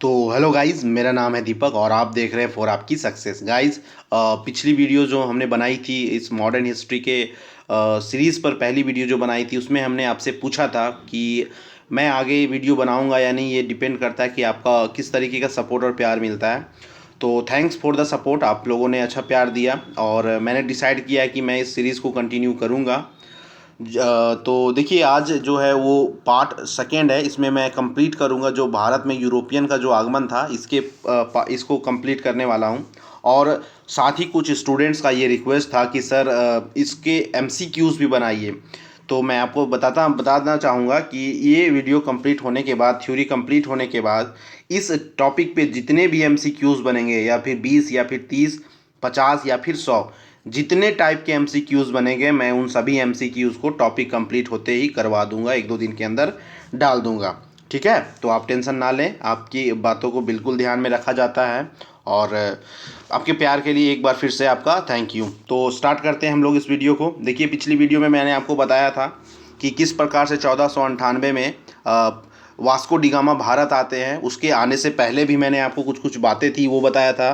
तो hello guys, मेरा नाम है दीपक और आप देख रहे हैं फॉर आपकी सक्सेस गाइस। पिछली वीडियो जो हमने बनाई थी इस मॉडर्न हिस्ट्री के सीरीज़ पर, पहली वीडियो जो बनाई थी उसमें हमने आपसे पूछा था कि मैं आगे वीडियो बनाऊंगा या नहीं। ये डिपेंड करता है कि आपका किस तरीके का सपोर्ट और प्यार मिलता है। तो थैंक्स फॉर द सपोर्ट, आप लोगों ने अच्छा प्यार दिया और मैंने डिसाइड किया है कि मैं इस सीरीज़ को कंटिन्यू करूँगा। तो देखिए, आज जो है वो पार्ट सेकेंड है। इसमें मैं कंप्लीट करूंगा जो भारत में यूरोपियन का जो आगमन था इसको कंप्लीट करने वाला हूं। और साथ ही कुछ स्टूडेंट्स का ये रिक्वेस्ट था कि सर इसके एमसीक्यूज़ भी बनाइए। तो मैं आपको बताना चाहूँगा कि ये वीडियो कंप्लीट होने के बाद, थ्योरी कंप्लीट होने के बाद, इस टॉपिक पे जितने भी एमसीक्यूज़ बनेंगे, या फिर 20 या फिर 30, 50 या फिर 100, जितने टाइप के एमसीक्यूज़ बनेंगे मैं उन सभी एमसीक्यूज़ को टॉपिक कंप्लीट होते ही करवा दूंगा, एक दो दिन के अंदर डाल दूंगा। ठीक है, तो आप टेंशन ना लें, आपकी बातों को बिल्कुल ध्यान में रखा जाता है। और आपके प्यार के लिए एक बार फिर से आपका थैंक यू। तो स्टार्ट करते हैं हम लोग इस वीडियो को। देखिए, पिछली वीडियो में मैंने आपको बताया था कि किस प्रकार से 1498 में वास्को डिगामा भारत आते हैं। उसके आने से पहले भी मैंने आपको कुछ कुछ बातें थी वो बताया था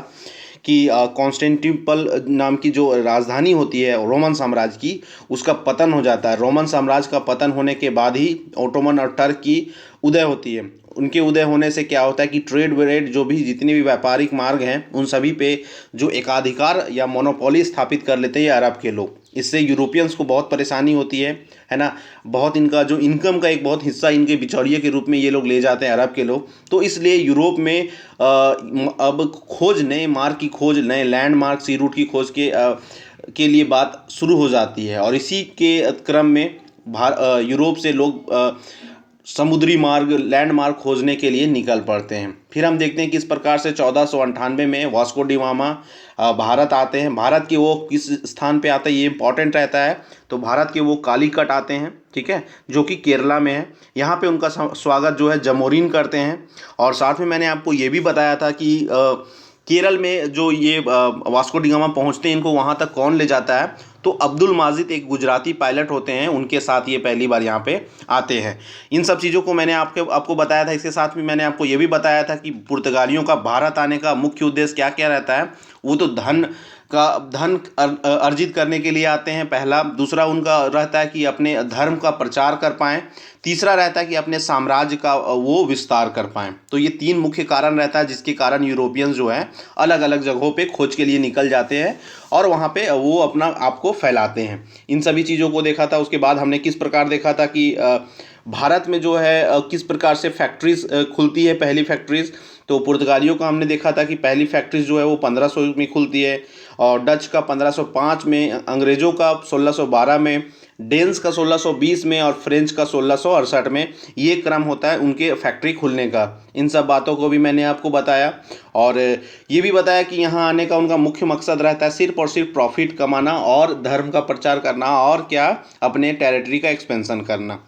कि कॉन्स्टेंटिनोपल नाम की जो राजधानी होती है रोमन साम्राज्य की, उसका पतन हो जाता है। रोमन साम्राज्य का पतन होने के बाद ही ओटोमन और टर्क की उदय होती है। उनके उदय होने से क्या होता है कि ट्रेड वेड जो भी जितने भी व्यापारिक मार्ग हैं उन सभी पे जो एकाधिकार या मोनोपोली स्थापित कर लेते हैं अरब के लोग। इससे यूरोपियंस को बहुत परेशानी होती है ना। बहुत इनका जो इनकम का एक बहुत हिस्सा इनके बिचौलिए के रूप में ये लोग ले जाते हैं अरब के लोग। तो इसलिए यूरोप में अब खोज, नए मार्ग की खोज, नए लैंडमार्क, सी रूट की खोज के लिए बात शुरू हो जाती है। और इसी के क्रम में यूरोप से लोग समुद्री मार्ग, लैंडमार्क खोजने के लिए निकल पड़ते हैं। फिर हम देखते हैं किस प्रकार से 1498 में वास्को डिगामा भारत आते हैं। भारत के वो किस स्थान पे आते हैं ये इंपॉर्टेंट रहता है। तो भारत के वो कालीकट आते हैं, ठीक है, जो कि केरला में है। यहाँ पे उनका स्वागत जो है जमोरिन करते हैं। और साथ में मैंने आपको ये भी बताया था कि केरल में जो ये वास्को डिगामा पहुँचते हैं, इनको वहाँ तक कौन ले जाता है? तो अब्दुल माजिद एक गुजराती पायलट होते हैं, उनके साथ ये पहली बार यहाँ पे आते हैं। इन सब चीज़ों को मैंने आपको बताया था। इसके साथ में मैंने आपको ये भी बताया था कि पुर्तगालियों का भारत आने का मुख्य उद्देश्य क्या क्या रहता है। वो तो धन अर्जित करने के लिए आते हैं, पहला। दूसरा उनका रहता है कि अपने धर्म का प्रचार कर पाएँ। तीसरा रहता है कि अपने साम्राज्य का वो विस्तार कर पाएँ। तो ये तीन मुख्य कारण रहता है जिसके कारण यूरोपियंस जो हैं अलग अलग जगहों पे खोज के लिए निकल जाते हैं और वहाँ पे वो अपना आपको फैलाते हैं। इन सभी चीज़ों को देखा था। उसके बाद हमने किस प्रकार देखा था कि भारत में जो है किस प्रकार से फैक्ट्रीज खुलती है, पहली फैक्ट्रीज। तो पुर्तगालियों का हमने देखा था कि पहली फैक्ट्रीज जो है वो 1500 में खुलती है, और डच का 1505 में, अंग्रेज़ों का 1612 में, डेन्स का 1620 में और फ्रेंच का 1668 में। ये क्रम होता है उनके फैक्ट्री खुलने का। इन सब बातों को भी मैंने आपको बताया। और ये भी बताया कि यहाँ आने का उनका मुख्य मकसद रहता है सिर्फ और सिर्फ प्रॉफिट कमाना और धर्म का प्रचार करना, और क्या, अपने टेरिटरी का एक्सपेंशन करना।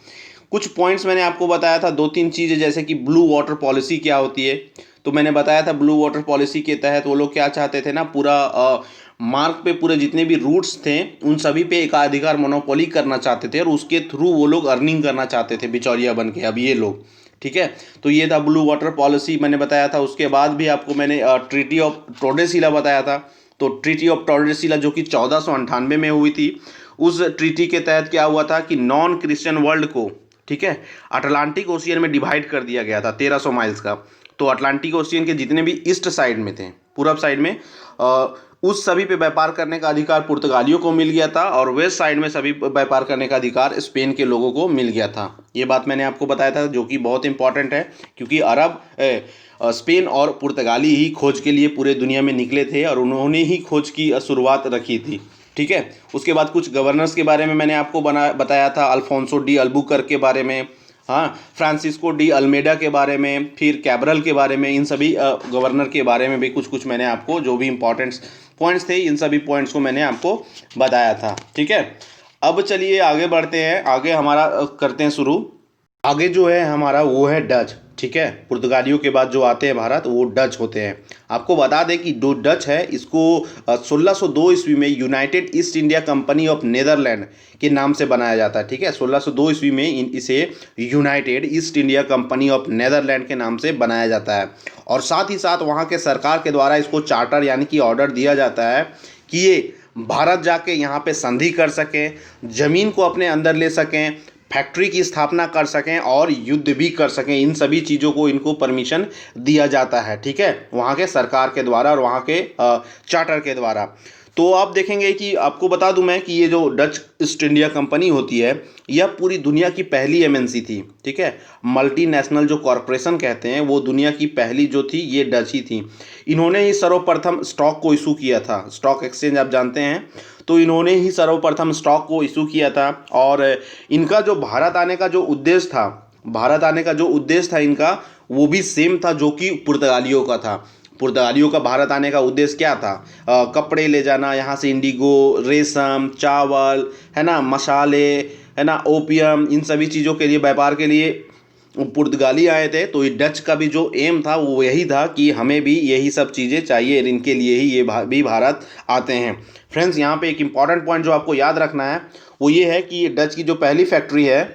कुछ पॉइंट्स मैंने आपको बताया था, दो तीन चीज़ें, जैसे कि ब्लू वाटर पॉलिसी क्या होती है। तो मैंने बताया था ब्लू वाटर पॉलिसी के तहत वो लोग क्या चाहते थे ना, पूरा मार्ग पे पूरे जितने भी रूट्स थे उन सभी पे एकाधिकार मोनोपोली करना चाहते थे, और उसके थ्रू वो लोग अर्निंग करना चाहते थे बिचौलिया बन के। अब ये लोग, ठीक है, तो ये था ब्लू वाटर पॉलिसी मैंने बताया था। उसके बाद भी आपको मैंने ट्रीटी ऑफ टोर्डेसिला बताया था। तो ट्रीटी ऑफ टोर्डेसिला जो कि 1498 में हुई थी, उस ट्रीटी के तहत क्या हुआ था कि नॉन क्रिश्चियन वर्ल्ड को, ठीक है, अटलांटिक ओशियन में डिवाइड कर दिया गया था 1300 माइल्स का। तो अटलांटिक ओशियन के जितने भी ईस्ट साइड में थे, पूरब साइड में, उस सभी पे व्यापार करने का अधिकार पुर्तगालियों को मिल गया था, और वेस्ट साइड में सभी व्यापार करने का अधिकार स्पेन के लोगों को मिल गया था। ये बात मैंने आपको बताया था, जो कि बहुत इंपॉर्टेंट है, क्योंकि स्पेन और पुर्तगाली ही खोज के लिए पूरे दुनिया में निकले थे, और उन्होंने ही खोज की शुरुआत रखी थी, ठीक है। उसके बाद कुछ गवर्नर्स के बारे में मैंने आपको बताया था, अल्फोंसो डी अल्बुकर्क के बारे में, हाँ, फ्रांसिस्को डी अल्मेडा के बारे में, फिर कैब्रल के बारे में। इन सभी गवर्नर के बारे में भी कुछ कुछ मैंने आपको, जो भी इंपॉर्टेंट पॉइंट्स थे, इन सभी पॉइंट्स को मैंने आपको बताया था, ठीक है। अब चलिए आगे बढ़ते हैं। आगे हमारा करते हैं शुरू। आगे जो है हमारा वो है डच। ठीक है। पुर्तगालियों के बाद जो आते हैं भारत वो डच होते हैं। आपको बता दें कि जो डच है इसको 1602 ईस्वी में United east India company of Netherland के नाम से बनाया जाता है। ठीक है, 1602 ईस्वी में इसे United east India company of Netherland के नाम से बनाया जाता है। और साथ ही साथ वहाँ के सरकार के द्वारा इसको चार्टर यानी कि ऑर्डर दिया जाता है कि ये भारत जाके यहाँ पे संधि कर सकें, ज़मीन को अपने अंदर ले सकें, फैक्ट्री की स्थापना कर सकें और युद्ध भी कर सकें। इन सभी चीज़ों को इनको परमिशन दिया जाता है। ठीक है, वहाँ के सरकार के द्वारा और वहाँ के चार्टर के द्वारा। तो आप देखेंगे कि आपको बता दूं मैं कि ये जो डच ईस्ट इंडिया कंपनी होती है यह पूरी दुनिया की पहली एमएनसी थी। ठीक है, मल्टीनेशनल जो कॉरपोरेशन कहते हैं वो दुनिया की पहली जो थी ये डच ही थी। इन्होंने ही सर्वप्रथम स्टॉक को इशू किया था। स्टॉक एक्सचेंज आप जानते हैं, तो इन्होंने ही सर्वप्रथम स्टॉक को इशू किया था। और इनका जो भारत आने का जो उद्देश्य था, इनका वो भी सेम था जो कि पुर्तगालियों का था। पुर्तगालियों का भारत आने का उद्देश्य क्या था? कपड़े ले जाना, यहाँ से इंडिगो, रेशम, चावल, है ना, मसाले, है ना, ओपियम, इन सभी चीज़ों के लिए, व्यापार के लिए पुर्तगाली आए थे। तो डच का भी जो एम था वो यही था कि हमें भी यही सब चीज़ें चाहिए, इनके लिए ही ये भी भारत आते हैं। फ्रेंड्स, यहाँ पे एक इम्पॉर्टेंट पॉइंट जो आपको याद रखना है वो ये है कि डच की जो पहली फैक्ट्री है,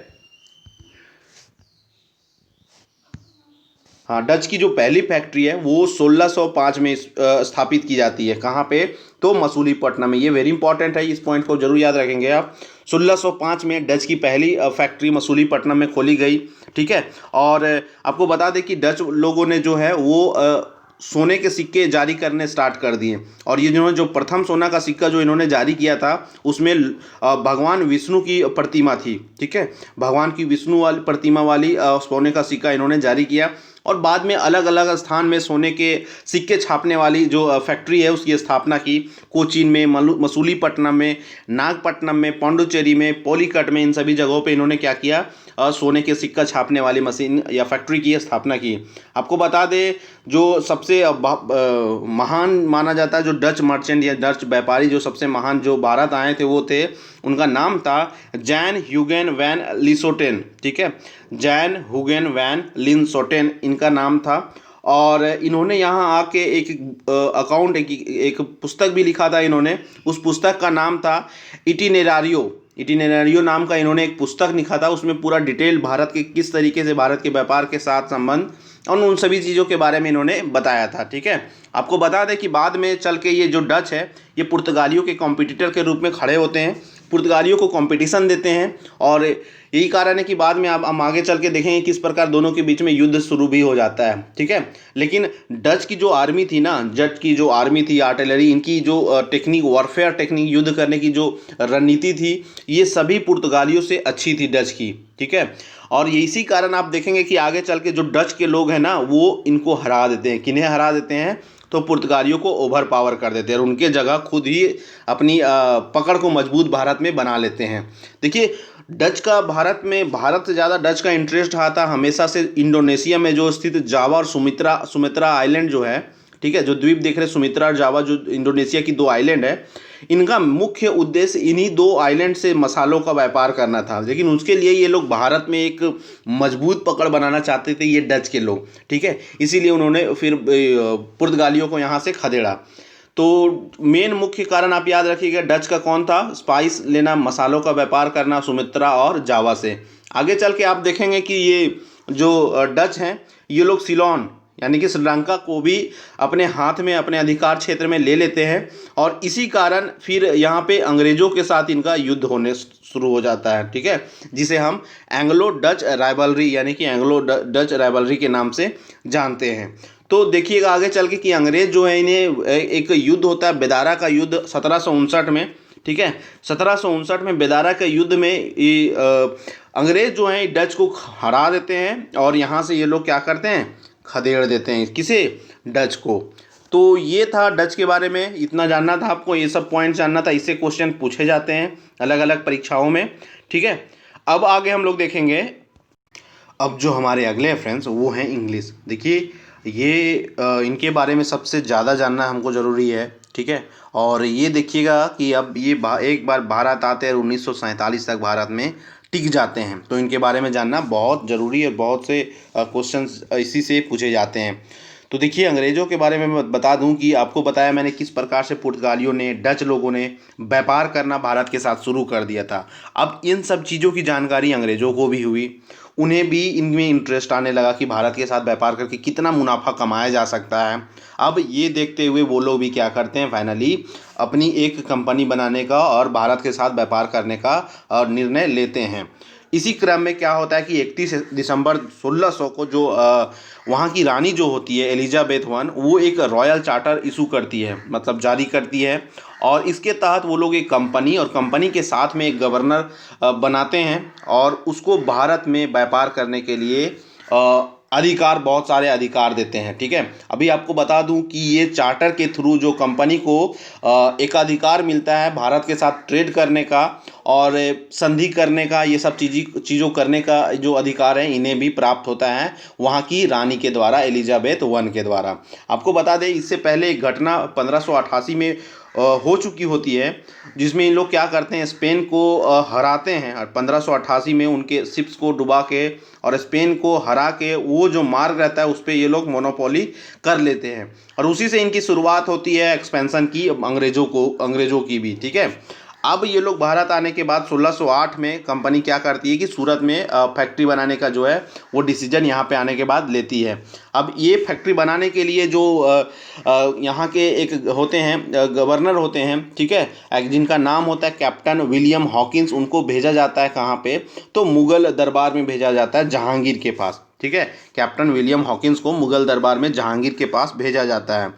हाँ, डच की जो पहली फैक्ट्री है वो 1605 में स्थापित की जाती है। कहाँ पे? तो मसूलीपट्टनम में। ये वेरी इंपॉर्टेंट है, इस पॉइंट को जरूर याद रखेंगे आप। 1605 में डच की पहली फैक्ट्री मसूलीपट्टनम में खोली गई। ठीक है, और आपको बता दें कि डच लोगों ने जो है वो सोने के सिक्के जारी करने स्टार्ट कर दिए। और ये जिन्होंने जो प्रथम सोना का सिक्का जो इन्होंने जारी किया था उसमें भगवान विष्णु की प्रतिमा थी। ठीक है, भगवान की विष्णु वाली प्रतिमा वाली सोने का सिक्का इन्होंने जारी किया। और बाद में अलग अलग स्थान में सोने के सिक्के छापने वाली जो फैक्ट्री है उसकी स्थापना की। कोचीन में, मसूलीपट्टनम में, नागपट्टनम में, पौंडुचेरी में, पॉलीकट में, इन सभी जगहों पे इन्होंने क्या किया? सोने के सिक्का छापने वाली मशीन या फैक्ट्री की स्थापना की। आपको बता दें जो सबसे महान माना जाता है जो डच मर्चेंट या डच व्यापारी जो सबसे महान जो भारत आए थे वो थे, उनका नाम था जैन ह्यूगेन वैन लिसोटेन। ठीक है, जैन ह्यूगेन वैन लिनसोटेन इनका नाम था। और इन्होंने यहाँ आके एक पुस्तक भी लिखा था इन्होंने। उस पुस्तक का नाम था इटिनेरारियो नाम का इन्होंने एक पुस्तक लिखा था। उसमें पूरा डिटेल भारत के किस तरीके से भारत के व्यापार के साथ संबंध और उन सभी चीज़ों के बारे में इन्होंने बताया था। ठीक है, आपको बता दें कि बाद में चल के ये जो डच है ये पुर्तगालियों के कॉम्पिटिटर के रूप में खड़े होते हैं, पुर्तगालियों को कंपटीशन देते हैं। और यही कारण है कि बाद में आप हम आगे चल के देखेंगे किस प्रकार दोनों के बीच में युद्ध शुरू भी हो जाता है। ठीक है, लेकिन डच की जो आर्मी थी ना, डच की जो आर्मी थी, आर्टिलरी, इनकी जो टेक्निक, वॉरफेयर टेक्निक, युद्ध करने की जो रणनीति थी, ये सभी पुर्तगालियों से अच्छी थी डच की। ठीक है, और इसी कारण आप देखेंगे कि आगे चल के जो डच के लोग हैं ना वो इनको हरा देते हैं। किन्हें हरा देते हैं? तो पुर्तगालियों को ओवर पावर कर देते हैं और उनके जगह खुद ही अपनी पकड़ को मजबूत भारत में बना लेते हैं। देखिए, डच का भारत से ज़्यादा डच का इंटरेस्ट रहा था हमेशा से इंडोनेशिया में जो स्थित जावा और सुमित्रा आइलैंड जो है। ठीक है, जो द्वीप देख रहे हैं सुमित्रा और जावा, जो इंडोनेशिया की दो आइलैंड है, इनका मुख्य उद्देश्य इन्हीं दो आइलैंड से मसालों का व्यापार करना था। लेकिन उसके लिए ये लोग भारत में एक मजबूत पकड़ बनाना चाहते थे, ये डच के लोग। ठीक है, इसीलिए उन्होंने फिर पुर्तगालियों को यहाँ से खदेड़ा। तो मेन मुख्य कारण आप याद रखिएगा डच का कौन था? स्पाइस लेना, मसालों का व्यापार करना सुमित्रा और जावा से। आगे चल के आप देखेंगे कि ये जो डच हैं ये लोग सिलोन यानी कि श्रीलंका को भी अपने हाथ में, अपने अधिकार क्षेत्र में ले लेते हैं। और इसी कारण फिर यहाँ पे अंग्रेज़ों के साथ इनका युद्ध होने शुरू हो जाता है। ठीक है, जिसे हम एंग्लो डच राइवलरी यानी कि एंग्लो डच राइवलरी के नाम से जानते हैं। तो देखिएगा आगे चल के कि अंग्रेज़ जो है इन्हें एक युद्ध होता है बेदारा का युद्ध 1759 में। ठीक है, 1759 में बेदारा के युद्ध में ये अंग्रेज़ जो हैं डच को हरा देते हैं और यहाँ से ये लोग क्या करते हैं? खदेड़ देते हैं। किसे? डच को। तो ये था डच के बारे में, इतना जानना था आपको, ये सब पॉइंट जानना था। इससे क्वेश्चन पूछे जाते हैं अलग अलग परीक्षाओं में। ठीक है, अब आगे हम लोग देखेंगे, अब जो हमारे अगले हैं फ्रेंड्स वो हैं इंग्लिश। देखिए ये इनके बारे में सबसे ज़्यादा जानना हमको ज़रूरी है। ठीक है, और ये देखिएगा कि अब ये एक बार भारत आते हैं 1947 तक भारत में, टिक जाते हैं। तो इनके बारे में जानना बहुत ज़रूरी है और बहुत से क्वेश्चंस इसी से पूछे जाते हैं। तो देखिए, अंग्रेज़ों के बारे में मैं बता दूं कि आपको बताया मैंने किस प्रकार से पुर्तगालियों ने, डच लोगों ने व्यापार करना भारत के साथ शुरू कर दिया था। अब इन सब चीज़ों की जानकारी अंग्रेज़ों को भी हुई, उन्हें भी इनमें इंटरेस्ट आने लगा कि भारत के साथ व्यापार करके कितना मुनाफा कमाया जा सकता है। अब ये देखते हुए वो लोग भी क्या करते हैं, फाइनली अपनी एक कंपनी बनाने का और भारत के साथ व्यापार करने का निर्णय लेते हैं। इसी क्रम में क्या होता है कि 31 दिसंबर 1600 को जो वहाँ की रानी जो होती है एलिजाबेथ वन, वो एक रॉयल चार्टर इशू करती है, मतलब जारी करती है। और इसके तहत वो लोग एक कंपनी और कंपनी के साथ में एक गवर्नर बनाते हैं और उसको भारत में व्यापार करने के लिए अधिकार, बहुत सारे अधिकार देते हैं। ठीक है, अभी आपको बता दूं कि ये चार्टर के थ्रू जो कंपनी को एक अधिकार मिलता है भारत के साथ ट्रेड करने का और संधि करने का, ये सब चीज़ों करने का जो अधिकार है इन्हें भी प्राप्त होता है वहाँ की रानी के द्वारा, एलिजाबेथ वन के द्वारा। आपको बता दें, इससे पहले एक घटना 1588 में हो चुकी होती है, जिसमें इन लोग क्या करते हैं, स्पेन को हराते हैं और 1588 में उनके शिप्स को डुबा के और स्पेन को हरा के वो जो मार्ग रहता है उस पर ये लोग मोनोपोली कर लेते हैं। और उसी से इनकी शुरुआत होती है एक्सपेंशन की, अंग्रेज़ों की भी। ठीक है, अब ये लोग भारत आने के बाद 1608 में कंपनी क्या करती है कि सूरत में फैक्ट्री बनाने का जो है वो डिसीजन यहाँ पे आने के बाद लेती है। अब ये फैक्ट्री बनाने के लिए जो यहाँ के एक होते हैं, गवर्नर होते हैं, ठीक है, जिनका नाम होता है कैप्टन विलियम हॉकिंस, उनको भेजा जाता है कहाँ पे, तो मुगल दरबार में भेजा जाता है, जहांगीर के पास। ठीक है, कैप्टन विलियम हॉकिंस को मुगल दरबार में जहांगीर के पास भेजा जाता है।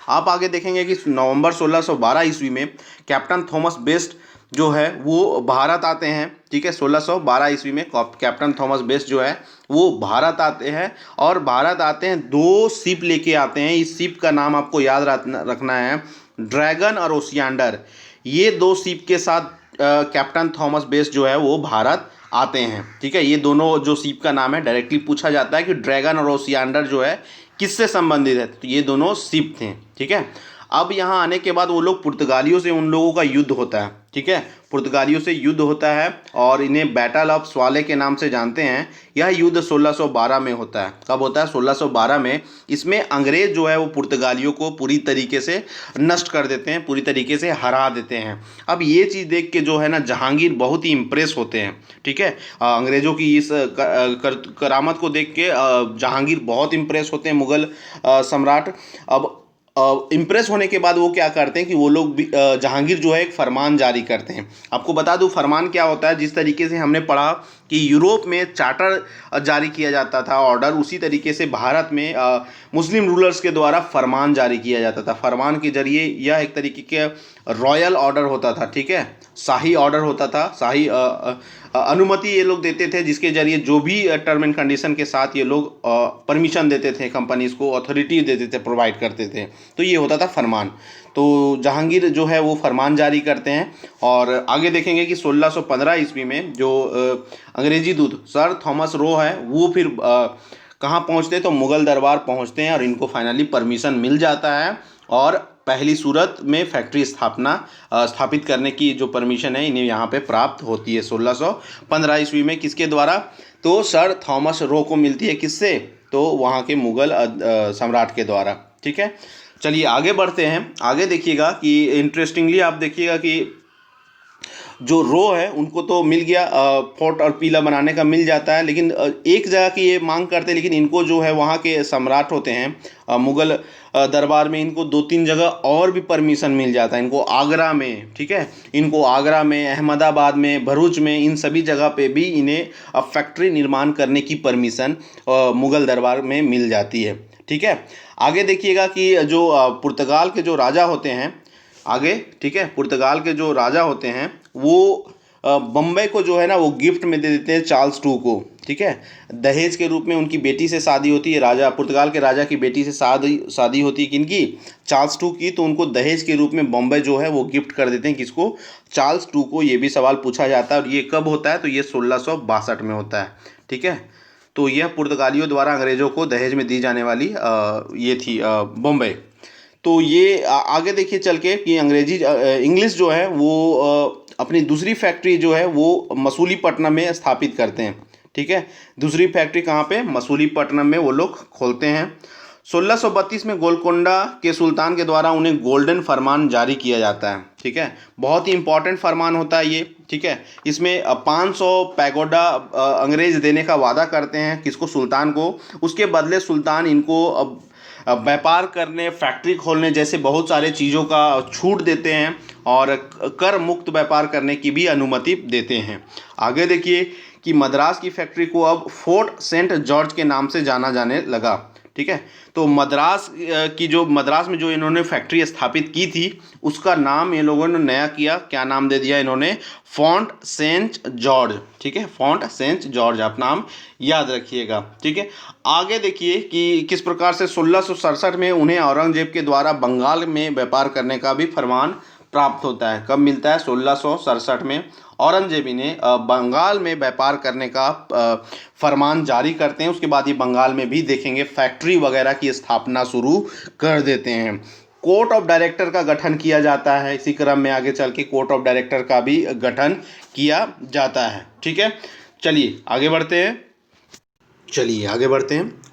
आप आगे देखेंगे कि नवंबर 1612 ईस्वी में कैप्टन थॉमस बेस्ट जो है वो भारत आते हैं। ठीक है, 1612 ईस्वी में कैप्टन थॉमस बेस्ट जो है वो भारत आते हैं और भारत आते हैं, 2 शिप लेके आते हैं। इस शिप का नाम आपको याद रखना है, ड्रैगन और ओसियांडर। ये 2 शिप के साथ कैप्टन थॉमस बेस्ट जो है वो भारत आते हैं। ठीक है, ये दोनों जो शिप का नाम है, डायरेक्टली पूछा जाता है कि ड्रैगन और ओसियांडर जो है किससे संबंधित है, तो ये दोनों शिप थे। ठीक है, अब यहाँ आने के बाद वो लोग पुर्तगालियों से, उन लोगों का युद्ध होता है। ठीक है, पुर्तगालियों से युद्ध होता है और इन्हें बैटल ऑफ स्वाले के नाम से जानते हैं। यह युद्ध 1612 में होता है। कब होता है? 1612 में। इसमें अंग्रेज जो है वो पुर्तगालियों को पूरी तरीके से नष्ट कर देते हैं, पूरी तरीके से हरा देते हैं। अब ये चीज़ देख के जो है ना जहांगीर बहुत ही इम्प्रेस होते हैं। ठीक है, अंग्रेज़ों की इस करामत को देख के जहांगीर बहुत इम्प्रेस होते हैं, मुग़ल सम्राट। अब इम्प्रेस होने के बाद वो क्या करते हैं कि वो लोग भी जहांगीर जो है एक फरमान जारी करते हैं। आपको बता दूं फरमान क्या होता है। जिस तरीके से हमने पढ़ा कि यूरोप में चार्टर जारी किया जाता था, ऑर्डर, उसी तरीके से भारत में मुस्लिम रूलर्स के द्वारा फरमान जारी किया जाता था। फरमान के जरिए यह एक तरीके के रॉयल ऑर्डर होता था। ठीक है, शाही ऑर्डर होता था, शाही अनुमति ये लोग देते थे, जिसके जरिए जो भी टर्म एंड कंडीशन के साथ ये लोग परमिशन देते थे, कंपनीज को अथॉरिटी देते थे, प्रोवाइड करते थे, तो ये होता था फरमान। तो जहांगीर जो है वो फरमान जारी करते हैं। और आगे देखेंगे कि 1615 ईस्वी में जो अंग्रेजी दूत सर थॉमस रो है वो फिर कहाँ पहुँचते हैं, तो मुग़ल दरबार पहुँचते हैं और इनको फाइनली परमिशन मिल जाता है और पहली सूरत में फैक्ट्री स्थापित करने की जो परमिशन है इन्हें यहाँ पे प्राप्त होती है 1615 ईस्वी में। किसके द्वारा? तो सर थॉमस रो को मिलती है। किससे? तो वहाँ के मुग़ल सम्राट के द्वारा। ठीक है, चलिए आगे बढ़ते हैं। आगे देखिएगा कि इंटरेस्टिंगली आप देखिएगा कि जो रो है उनको तो मिल गया, फोर्ट और किला बनाने का मिल जाता है, लेकिन एक जगह की ये मांग करते हैं, लेकिन इनको जो है वहाँ के सम्राट होते हैं मुग़ल दरबार में, इनको 2-3 जगह और भी परमिशन मिल जाता है। इनको आगरा में, ठीक है, इनको आगरा में, अहमदाबाद में, भरूच में, इन सभी जगह पे भी इन्हें फैक्ट्री निर्माण करने की परमिशन मुग़ल दरबार में मिल जाती है। ठीक है, आगे देखिएगा कि जो पुर्तगाल के जो राजा होते हैं आगे, ठीक है, पुर्तगाल के जो राजा होते हैं वो बम्बई को जो है ना वो गिफ्ट में दे देते हैं चार्ल्स टू को। ठीक है, दहेज के रूप में उनकी बेटी से शादी होती है, राजा पुर्तगाल के राजा की बेटी से शादी होती है किनकी? चार्ल्स टू की। तो उनको दहेज के रूप में बम्बई जो है वो गिफ्ट कर देते हैं। किसको? चार्ल्स टू को। ये भी सवाल पूछा जाता है और ये कब होता है? तो ये 1662 में होता है। ठीक है, तो यह पुर्तगालियों द्वारा अंग्रेज़ों को दहेज में दी जाने वाली ये थी बम्बई। तो ये आगे देखिए चल के कि इंग्लिश जो है वो अपनी दूसरी फैक्ट्री जो है वो मसूलीपट्टनम में स्थापित करते हैं। ठीक है, दूसरी फैक्ट्री कहाँ पे? मसूलीपट्टनम में वो लोग खोलते हैं। 1632 में गोलकोंडा के सुल्तान के द्वारा उन्हें गोल्डन फरमान जारी किया जाता है। ठीक है, बहुत ही इंपॉर्टेंट फरमान होता है ये। ठीक है, इसमें 500 पैगोडा अंग्रेज देने का वादा करते हैं, किसको? सुल्तान को। उसके बदले सुल्तान इनको व्यापार करने, फैक्ट्री खोलने जैसे बहुत सारे चीज़ों का छूट देते हैं और कर मुक्त व्यापार करने की भी अनुमति देते हैं। आगे देखिए कि मद्रास की फैक्ट्री को अब फोर्ट सेंट जॉर्ज के नाम से जाना जाने लगा। ठीक है, तो मद्रास में जो इन्होंने फैक्ट्री स्थापित की थी उसका नाम ये लोगों ने नया किया। क्या नाम दे दिया इन्होंने? Fort Saint George. ठीक है, फोर्ट सेंट जॉर्ज, आप नाम याद रखिएगा। ठीक है, आगे देखिए कि किस प्रकार से 1667 में उन्हें औरंगजेब के द्वारा बंगाल में व्यापार करने का भी फरमान प्राप्त होता है। कब मिलता है? 1667 में औरंगजेब ने बंगाल में व्यापार करने का फरमान जारी करते हैं। उसके बाद ये बंगाल में भी देखेंगे फैक्ट्री वगैरह की स्थापना शुरू कर देते हैं। कोर्ट ऑफ डायरेक्टर का गठन किया जाता है। इसी क्रम में आगे चल के कोर्ट ऑफ डायरेक्टर का भी गठन किया जाता है। ठीक है, चलिए आगे बढ़ते हैं।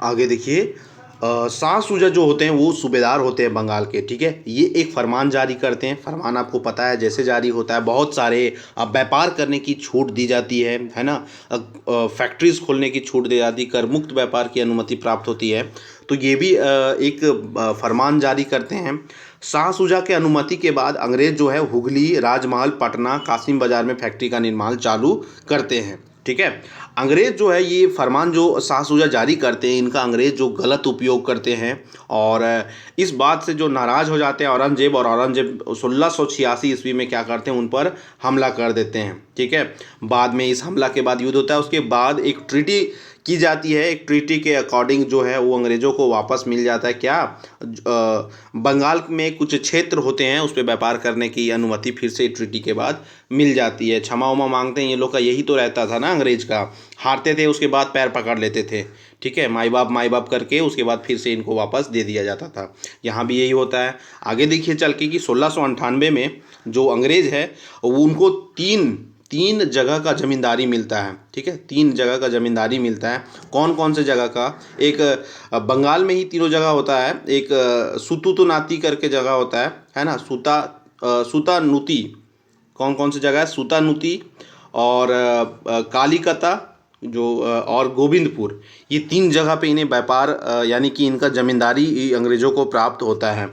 आगे देखिए, शाह सूजा जो होते हैं वो सूबेदार होते हैं बंगाल के। ठीक है, ये एक फरमान जारी करते हैं। फरमान आपको पता है जैसे जारी होता है, बहुत सारे व्यापार करने की छूट दी जाती है ना, फैक्ट्रीज खोलने की छूट दी जाती है, कर मुक्त व्यापार की अनुमति प्राप्त होती है। तो ये भी एक फरमान जारी करते हैं। शाह सूजा के अनुमति के बाद अंग्रेज जो है हुगली, राजमहल, पटना, कासिम बाजार में फैक्ट्री का निर्माण चालू करते हैं। ठीक है, अंग्रेज जो है ये फरमान जो शाह सूजा जारी करते हैं, इनका अंग्रेज जो गलत उपयोग करते हैं और इस बात से जो नाराज़ हो जाते हैं औरंगजेब, और औरंगजेब 1686 ईस्वी में क्या करते हैं? उन पर हमला कर देते हैं। ठीक है, बाद में इस हमला के बाद युद्ध होता है। उसके बाद एक ट्रीटी की जाती है। एक ट्रीटी के अकॉर्डिंग जो है वो अंग्रेज़ों को वापस मिल जाता है। क्या? बंगाल में कुछ क्षेत्र होते हैं उस पर व्यापार करने की अनुमति फिर से ट्रीटी के बाद मिल जाती है। क्षमा उमा मांगते हैं, ये लोग का यही तो रहता था ना, अंग्रेज का। हारते थे उसके बाद पैर पकड़ लेते थे। ठीक है, माई बाप करके उसके बाद फिर से इनको वापस दे दिया जाता था। यहाँ भी यही होता है। आगे देखिए चल के कि 1698 में जो अंग्रेज है वो उनको तीन जगह का ज़मींदारी मिलता है। ठीक है, 3 जगह का ज़मींदारी मिलता है। कौन कौन से जगह का? एक बंगाल में ही तीनों जगह होता है। एक सुतुतुनाती करके जगह होता है ना, सूतानुती। कौन सी जगह है? सूतानुती और कालीकता जो और गोविंदपुर। ये 3 जगह पे इन्हें व्यापार यानी कि इनका ज़मींदारी अंग्रेज़ों को प्राप्त होता है।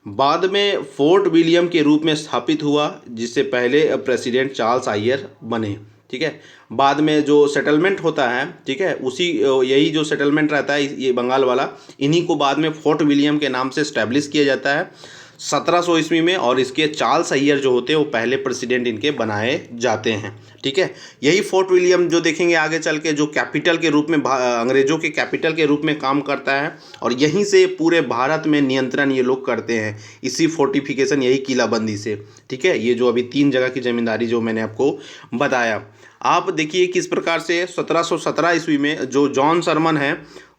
बाद में फोर्ट विलियम के रूप में स्थापित हुआ, जिससे पहले प्रेसिडेंट चार्ल्स आयर बने। ठीक है, बाद में जो सेटलमेंट होता है, ठीक है, यही जो सेटलमेंट रहता है ये बंगाल वाला, इन्हीं को बाद में फोर्ट विलियम के नाम से इस्टेब्लिश किया जाता है 1700 ईस्वी में। और इसके चार्ल्स आयर जो होते हैं वो पहले प्रेसिडेंट इनके बनाए जाते हैं। ठीक है, यही फोर्ट विलियम जो देखेंगे आगे चल के जो कैपिटल के रूप में अंग्रेज़ों के कैपिटल के रूप में काम करता है, और यहीं से पूरे भारत में नियंत्रण ये लोग करते हैं, इसी फोर्टिफिकेशन, यही किलाबंदी से। ठीक है, ये जो अभी 3 जगह की ज़मींदारी जो मैंने आपको बताया। आप देखिए किस प्रकार से 1717 ईस्वी में जो जॉन सरमन है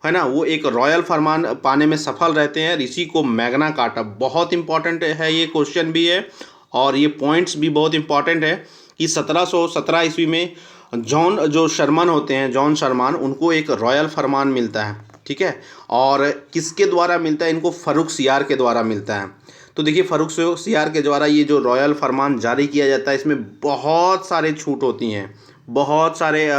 ना, वो एक रॉयल फरमान पाने में सफल रहते हैं। इसी को मैग्ना कार्टा, बहुत इंपॉर्टेंट है, ये क्वेश्चन भी है और ये पॉइंट्स भी बहुत इंपॉर्टेंट है कि 1717 ईस्वी में जॉन शर्मन उनको एक रॉयल फरमान मिलता है। ठीक है, और किसके द्वारा मिलता है? इनको फ़र्रुख सियार के द्वारा मिलता है। तो देखिए फ़र्रुख सियार के द्वारा ये जो रॉयल फरमान जारी किया जाता है, इसमें बहुत सारे छूट होती हैं, बहुत सारे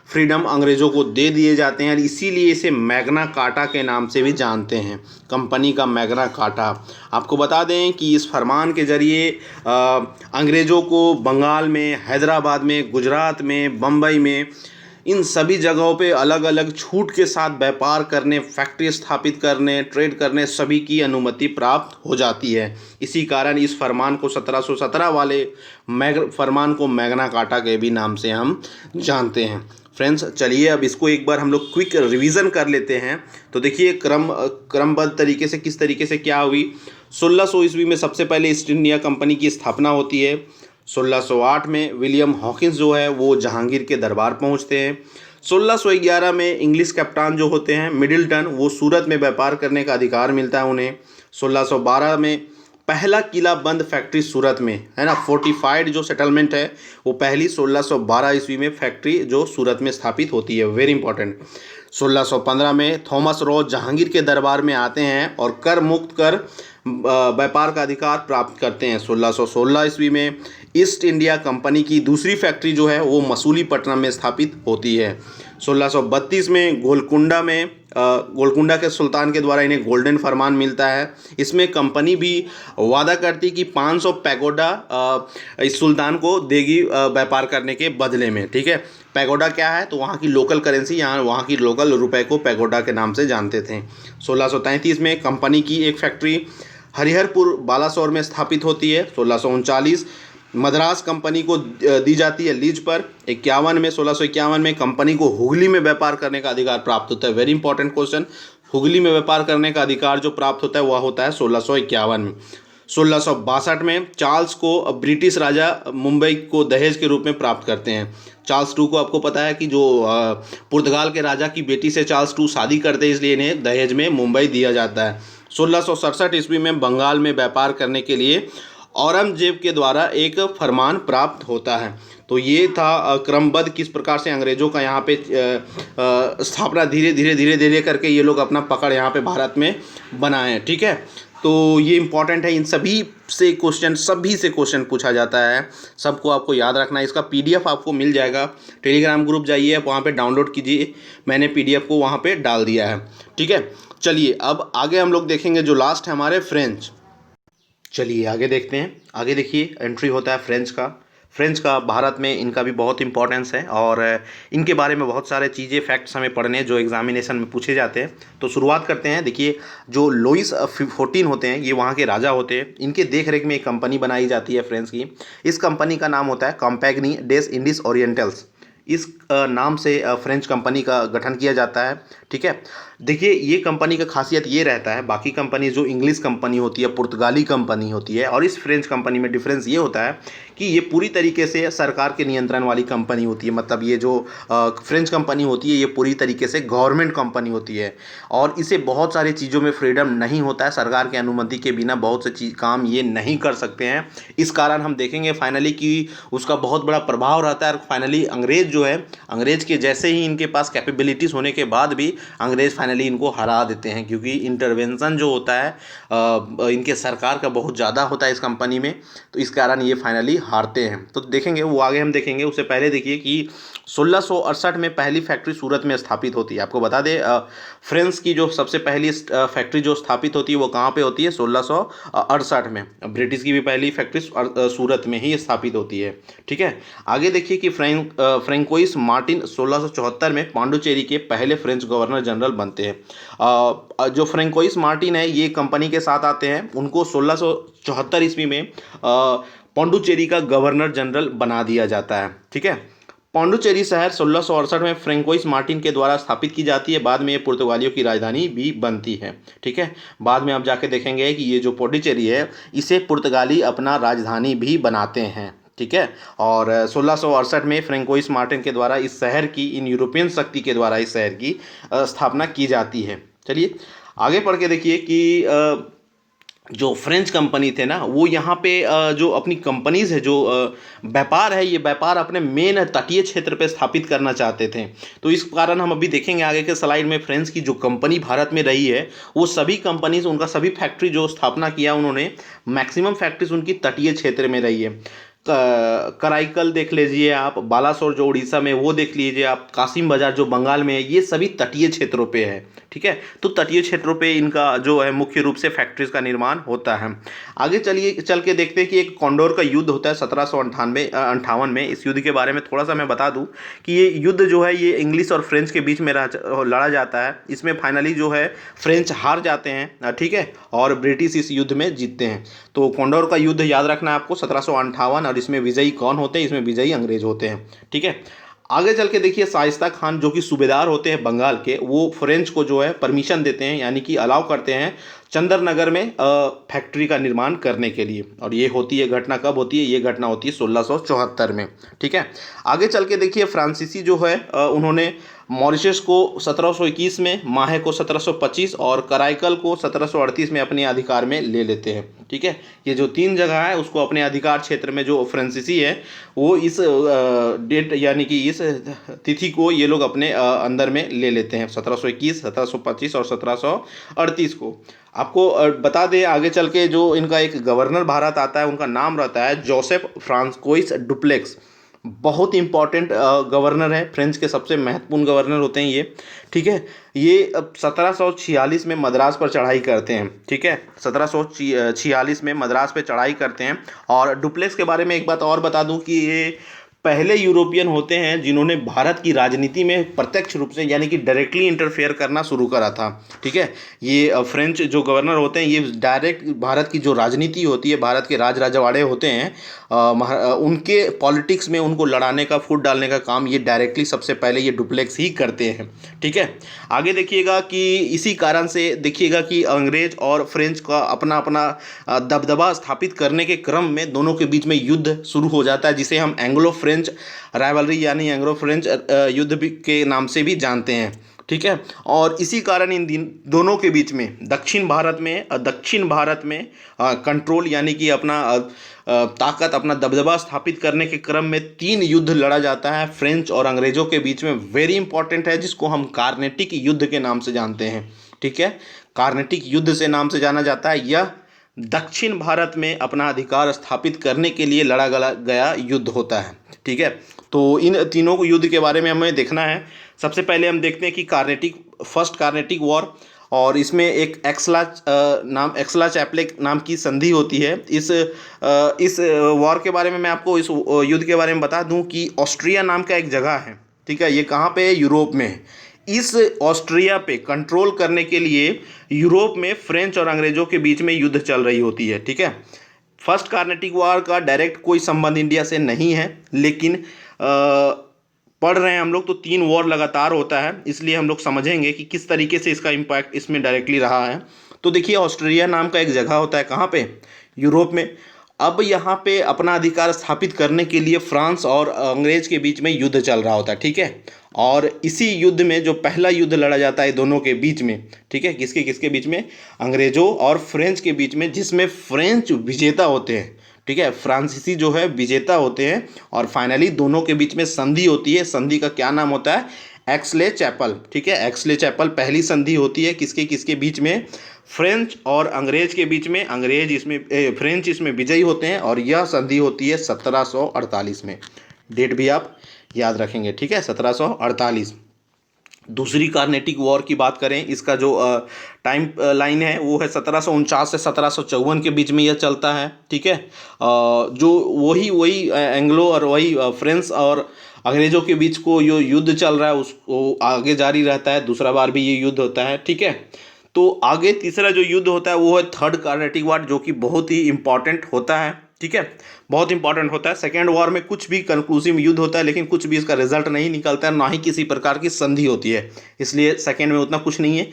फ्रीडम अंग्रेज़ों को दे दिए जाते हैं, और इसीलिए इसे मैग्ना कार्टा के नाम से भी जानते हैं, कंपनी का मैग्ना कार्टा। आपको बता दें कि इस फरमान के ज़रिए अंग्रेज़ों को बंगाल में, हैदराबाद में, गुजरात में, बम्बई में, इन सभी जगहों पे अलग अलग छूट के साथ व्यापार करने, फैक्ट्री स्थापित करने, ट्रेड करने, सभी की अनुमति प्राप्त हो जाती है। इसी कारण इस फरमान को 1717 वाले फरमान को मैग्ना कार्टा के भी नाम से हम जानते हैं। फ्रेंड्स, चलिए अब इसको एक बार हम लोग क्विक रिवीजन कर लेते हैं। तो देखिए क्रमबद्ध तरीके से किस तरीके से क्या हुई। 1600 ईस्वी में सबसे पहले ईस्ट इंडिया कंपनी की स्थापना होती है। 1608 में विलियम हॉकिंस जो है वो जहांगीर के दरबार पहुंचते हैं। 1611 में इंग्लिश कप्तान जो होते हैं मिडिल्टन, वो सूरत में व्यापार करने का अधिकार मिलता है उन्हें। 1612 में पहला किला बंद फैक्ट्री सूरत में है ना, फोर्टिफाइड जो सेटलमेंट है वो पहली 1612 ईस्वी में फैक्ट्री जो सूरत में स्थापित होती है, वेरी इंपॉर्टेंट। 1615 में थॉमस रो जहांगीर के दरबार में आते हैं और कर मुक्त कर व्यापार का अधिकार प्राप्त करते हैं। 1616 ईस्वी में ईस्ट इंडिया कंपनी की दूसरी फैक्ट्री जो है वो मसूलीपट्टनम में स्थापित होती है। 1632 में गोलकुंडा के सुल्तान के द्वारा इन्हें गोल्डन फरमान मिलता है। इसमें कंपनी भी वादा करती कि 500 पैगोडा इस सुल्तान को देगी व्यापार करने के बदले में। ठीक है, पैगोडा क्या है, तो वहाँ की लोकल करेंसी, यहाँ वहाँ की लोकल रुपए को पैगोडा के नाम से जानते थे। 1633 में कंपनी की एक फैक्ट्री हरिहरपुर बालासोर में स्थापित होती है। 1639 मद्रास कंपनी को दी जाती है लीज पर। 1651 में कंपनी को हुगली में व्यापार करने का अधिकार प्राप्त होता है, वेरी इंपॉर्टेंट क्वेश्चन। हुगली में व्यापार करने का अधिकार जो प्राप्त होता है वह होता है 1651 में। 1662 में चार्ल्स को ब्रिटिश राजा मुंबई को दहेज के रूप में प्राप्त करते हैं। चार्ल्स टू को आपको पता है कि जो पुर्तगाल के राजा की बेटी से चार्ल्स टू शादी करते हैं, इसलिए इन्हें दहेज में मुंबई दिया जाता है। 1667 ईस्वी में बंगाल में व्यापार करने के लिए औरंगजेब के द्वारा एक फरमान प्राप्त होता है। तो ये था क्रमबद्ध किस प्रकार से अंग्रेज़ों का यहाँ पे स्थापना धीरे धीरे करके ये लोग अपना पकड़ यहाँ पे भारत में बनाए। ठीक है, तो ये इंपॉर्टेंट है, इन सभी से क्वेश्चन पूछा जाता है, सबको आपको याद रखना है। इसका पीडीएफ आपको मिल जाएगा, टेलीग्राम ग्रुप जाइए आप, वहाँ पे डाउनलोड कीजिए, मैंने पीडीएफ को वहाँ पे डाल दिया है। ठीक है, चलिए अब आगे हम लोग देखेंगे जो लास्ट है हमारे फ्रेंच। चलिए आगे देखते हैं। आगे देखिए एंट्री होता है फ्रेंच का भारत में इनका भी बहुत इंपॉर्टेंस है और इनके बारे में बहुत सारे चीज़ें फैक्ट्स हमें पढ़ने जो एग्जामिनेशन में पूछे जाते हैं। तो शुरुआत करते हैं। देखिए जो लुइस 14 होते हैं ये वहाँ के राजा होते हैं, इनके देख रेख में एक कंपनी बनाई जाती है फ्रेंच की। इस कंपनी का नाम होता है कंपैनी डेस इंडिस ओरिएंटल्स। इस नाम से फ्रेंच कंपनी का गठन किया जाता है। ठीक है, देखिए ये कंपनी का खासियत ये रहता है, बाकी कंपनी जो इंग्लिश कंपनी होती है, पुर्तगाली कंपनी होती है, और इस फ्रेंच कंपनी में डिफरेंस ये होता है कि ये पूरी तरीके से सरकार के नियंत्रण वाली कंपनी होती है। मतलब ये जो फ्रेंच कंपनी होती है ये पूरी तरीके से गवर्नमेंट कंपनी होती है और इसे बहुत सारी चीज़ों में फ्रीडम नहीं होता है, सरकार के अनुमति के बिना बहुत से काम ये नहीं कर सकते हैं। इस कारण हम देखेंगे फाइनली कि उसका बहुत बड़ा प्रभाव रहता है और फाइनली अंग्रेज के जैसे ही इनके पास कैपेबिलिटीज़ होने के बाद भी अंग्रेज फाइनली इनको हरा देते हैं, क्योंकि इंटरवेंशन जो होता है इनके सरकार का बहुत ज़्यादा होता है इस कंपनी में, तो इस कारण ये फाइनली हारते हैं। तो देखेंगे वो आगे हम देखेंगे। उससे पहले देखिए कि 1668 में पहली फैक्ट्री सूरत में स्थापित होती है। आपको बता दें फ्रेंच की जो सबसे पहली फैक्ट्री जो स्थापित होती है वो कहाँ पे होती है, 1668 में। ब्रिटिश की भी पहली फैक्ट्री सूरत में ही स्थापित होती है। ठीक है, आगे देखिए कि फ्रैंकोइस मार्टिन 1674 में पांडुचेरी के पहले फ्रेंच गवर्नर जनरल बनते हैं। जो फ्रैंकोइस मार्टिन है ये कंपनी के साथ आते हैं, उनको 1674 ईस्वी में पांडुचेरी का गवर्नर जनरल बना दिया जाता है। ठीक है, पांडुचेरी शहर 1668 में फ्रैंकोइस मार्टिन के द्वारा स्थापित की जाती है। बाद में ये पुर्तगालियों की राजधानी भी बनती है। ठीक है, बाद में आप जाके देखेंगे कि ये जो पांडुचेरी है इसे पुर्तगाली अपना राजधानी भी बनाते हैं। ठीक है, और 1668 में फ्रैंकोइस मार्टिन के द्वारा इस शहर की, इन यूरोपियन शक्ति के द्वारा इस शहर की स्थापना की जाती है। चलिए आगे पढ़ के देखिए कि जो फ्रेंच कंपनी थे ना वो यहाँ पे जो अपनी कंपनीज़ है, जो व्यापार है, ये व्यापार अपने मेन तटीय क्षेत्र पे स्थापित करना चाहते थे। तो इस कारण हम अभी देखेंगे आगे के स्लाइड में फ्रेंच की जो कंपनी भारत में रही है वो सभी कंपनीज, उनका सभी फैक्ट्री जो स्थापना किया उन्होंने, मैक्सिमम फैक्ट्रीज उनकी तटीय क्षेत्र में रही है। कराईकल देख लीजिए आप, बालासोर जो उड़ीसा में, वो देख लीजिए आप, कासिम बाजार जो बंगाल में है, ये सभी तटीय क्षेत्रों पे है। ठीक है, तो तटीय क्षेत्रों पे इनका जो है मुख्य रूप से फैक्ट्रीज का निर्माण होता है। आगे चल के देखते हैं कि एक कॉन्डोर का युद्ध होता है 1758 में। इस युद्ध के बारे में थोड़ा सा मैं बता दूं कि ये युद्ध जो है ये इंग्लिश और फ्रेंच के बीच में लड़ा जाता है। इसमें फाइनली जो है फ्रेंच हार जाते हैं। ठीक है, और ब्रिटिश इस युद्ध में जीतते हैं। तो कॉन्डोर का युद्ध याद रखना है आपको, 1758, और इसमें विजयी कौन होते हैं, इसमें विजयी अंग्रेज होते हैं। ठीक है, आगे चल के देखिए शाइस्ता खान जो कि सूबेदार होते हैं बंगाल के, वो फ्रेंच को जो है परमिशन देते हैं, यानी कि अलाउ करते हैं चंद्रनगर में फैक्ट्री का निर्माण करने के लिए। और ये होती है घटना कब होती है, ये घटना होती है 1674 में। ठीक है, आगे चल के देखिए फ्रांसीसी जो है उन्होंने मॉरिशस को 1721 में, माहे को 1725 और कराईकल को 1738 में अपने अधिकार में ले लेते हैं। ठीक है, ये जो 3 जगह है उसको अपने अधिकार क्षेत्र में, जो फ्रांसीसी है वो इस डेट यानी कि इस तिथि को ये लोग अपने अंदर में ले लेते हैं, 1721, 1725 और 1738 को। आपको बता दें आगे चल के जो इनका एक गवर्नर भारत आता है, उनका नाम रहता है जोसेफ फ्रांकोइस डुप्लेक्स। बहुत इंपॉर्टेंट गवर्नर है, फ्रेंच के सबसे महत्वपूर्ण गवर्नर होते हैं ये। ठीक है, ये अब 1746 में मद्रास पर चढ़ाई करते हैं। ठीक है, 1746 में मद्रास पे चढ़ाई करते हैं। और डुप्लेक्स के बारे में एक बात और बता दूं कि ये पहले यूरोपियन होते हैं जिन्होंने भारत की राजनीति में प्रत्यक्ष रूप से यानी कि डायरेक्टली इंटरफेयर करना शुरू करा था। ठीक है, ये फ्रेंच जो गवर्नर होते हैं ये डायरेक्ट भारत की जो राजनीति होती है, भारत के राज रजवाड़े होते हैं, उनके पॉलिटिक्स में उनको लड़ाने का, फूट डालने का काम ये डायरेक्टली सबसे पहले ये डुप्लेक्स ही करते हैं। ठीक है, आगे देखिएगा कि इसी कारण से देखिएगा कि अंग्रेज और फ्रेंच का अपना अपना दबदबा स्थापित करने के क्रम में दोनों के बीच में युद्ध शुरू हो जाता है, जिसे हम एंग्लो फ्रेंच राइवलरी यानी एंग्लो फ्रेंच युद्ध के नाम से भी जानते हैं। ठीक है, और इसी कारण इन दोनों के बीच में दक्षिण भारत में कंट्रोल यानी कि अपना ताकत, अपना दबदबा स्थापित करने के क्रम में 3 युद्ध लड़ा जाता है फ्रेंच और अंग्रेजों के बीच में। वेरी इंपॉर्टेंट है, जिसको हम कार्नेटिक युद्ध के नाम से जानते हैं। ठीक है, कार्नेटिक युद्ध से नाम से जाना जाता है। यह दक्षिण भारत में अपना अधिकार स्थापित करने के लिए लड़ा गया युद्ध होता है। ठीक है, तो इन तीनों को युद्ध के बारे में हमें देखना है। सबसे पहले हम देखते हैं कि फर्स्ट कार्नेटिक वॉर, और इसमें एक एक्सला चैप्लेक नाम की संधि होती है। इस वॉर के बारे में मैं आपको, इस युद्ध के बारे में बता दूं कि ऑस्ट्रिया नाम का एक जगह है। ठीक है, ये कहाँ पे है? यूरोप में है। इस ऑस्ट्रिया पे कंट्रोल करने के लिए यूरोप में फ्रेंच और अंग्रेजों के बीच में युद्ध चल रही होती है। ठीक है, फर्स्ट कार्नेटिक वॉर का डायरेक्ट कोई संबंध इंडिया से नहीं है, लेकिन पढ़ रहे हैं हम लोग तो 3 वॉर लगातार होता है, इसलिए हम लोग समझेंगे कि किस तरीके से इसका इम्पैक्ट इसमें डायरेक्टली रहा है। तो देखिए, ऑस्ट्रिया नाम का एक जगह होता है, कहाँ पे? यूरोप में। अब यहाँ पे अपना अधिकार स्थापित करने के लिए फ्रांस और अंग्रेज के बीच में युद्ध चल रहा होता है। ठीक है, और इसी युद्ध में जो पहला युद्ध लड़ा जाता है दोनों के बीच में, ठीक है, किसके किसके बीच में? अंग्रेजों और फ्रेंच के बीच में, जिसमें फ्रेंच विजेता होते हैं। ठीक है, फ्रांसीसी जो है विजेता होते हैं, और फाइनली दोनों के बीच में संधि होती है। संधि का क्या नाम होता है? एक्सले चैपल। ठीक है, एक्सले चैपल पहली संधि होती है किसके किसके बीच में? फ्रेंच और अंग्रेज के बीच में। फ्रेंच इसमें विजयी होते हैं, और यह संधि होती है 1748 में। डेट भी आप याद रखेंगे। ठीक है, 1748। दूसरी कार्नेटिक वॉर की बात करें, इसका जो टाइम लाइन है वो है 1749 से 1754 के बीच में यह चलता है। ठीक है, जो वही एंग्लो और वही फ्रेंच और अंग्रेजों के बीच को जो युद्ध चल रहा है उसको आगे जारी रहता है। दूसरा बार भी ये युद्ध होता है। ठीक है, तो आगे तीसरा जो युद्ध होता है वो है थर्ड कार्नेटिक वॉर, जो कि बहुत ही इंपॉर्टेंट होता है। ठीक है, बहुत इंपॉर्टेंट होता है। सेकेंड वॉर में कुछ भी कंक्लूसिव युद्ध होता है, लेकिन कुछ भी इसका रिजल्ट नहीं निकलता है, ना ही किसी प्रकार की संधि होती है, इसलिए सेकेंड में उतना कुछ नहीं है।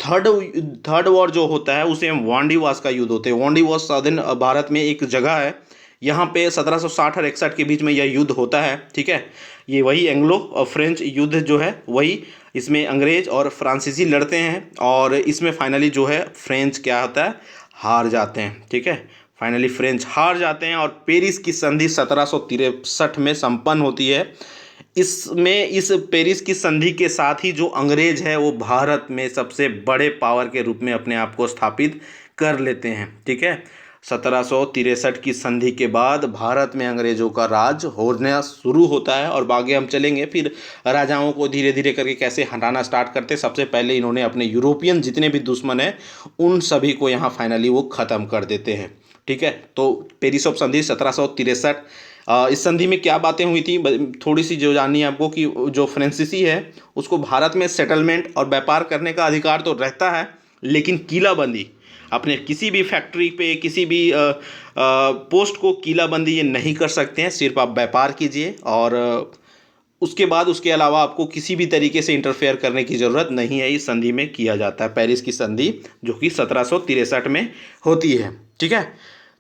थर्ड वॉर जो होता है उसे हम वांडीवास का युद्ध होते हैं। वांडीवास स्वाधीन भारत में एक जगह है, यहाँ पे 1760 और 61 के बीच में यह युद्ध होता है। ठीक है, ये वही एंग्लो और फ्रेंच युद्ध जो है वही, इसमें अंग्रेज और फ्रांसीसी लड़ते हैं, और इसमें फाइनली जो है फ्रेंच क्या होता है? हार जाते हैं। ठीक है, फाइनली फ्रेंच हार जाते हैं, और पेरिस की संधि 1763 में संपन्न होती है। इस पेरिस की संधि के साथ ही जो अंग्रेज है वो भारत में सबसे बड़े पावर के रूप में अपने आप को स्थापित कर लेते हैं। ठीक है, 1763 की संधि के बाद भारत में अंग्रेजों का राज होना शुरू होता है, और आगे हम चलेंगे फिर राजाओं को धीरे धीरे करके कैसे हटाना स्टार्ट करते। सबसे पहले इन्होंने अपने यूरोपियन जितने भी दुश्मन हैं उन सभी को यहाँ फाइनली वो ख़त्म कर देते हैं। ठीक है, तो पेरिस ऑफ संधि 1763। इस संधि में क्या बातें हुई थी थोड़ी सी जो जाननी है आपको, कि जो फ्रांसीसी है उसको भारत में सेटलमेंट और व्यापार करने का अधिकार तो रहता है, लेकिन किलाबंदी, अपने किसी भी फैक्ट्री पे, किसी भी पोस्ट को किलाबंदी ये नहीं कर सकते हैं। सिर्फ आप व्यापार कीजिए, और उसके बाद उसके अलावा आपको किसी भी तरीके से इंटरफेयर करने की ज़रूरत नहीं है। इस संधि में किया जाता है, पेरिस की संधि, जो कि 1763 में होती है। ठीक है,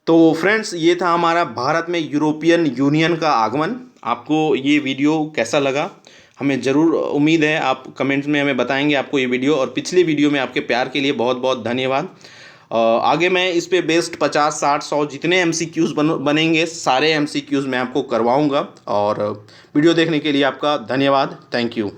तो फ्रेंड्स ये था हमारा भारत में यूरोपियन यूनियन का आगमन। आपको ये वीडियो कैसा लगा हमें ज़रूर उम्मीद है आप कमेंट्स में हमें बताएंगे आपको ये वीडियो, और पिछली वीडियो में आपके प्यार के लिए बहुत बहुत धन्यवाद। आगे मैं इस पे बेस्ट 50, 60, 100 जितने MCQs बनेंगे सारे MCQs मैं आपको करवाऊँगा। और वीडियो देखने के लिए आपका धन्यवाद। Thank you.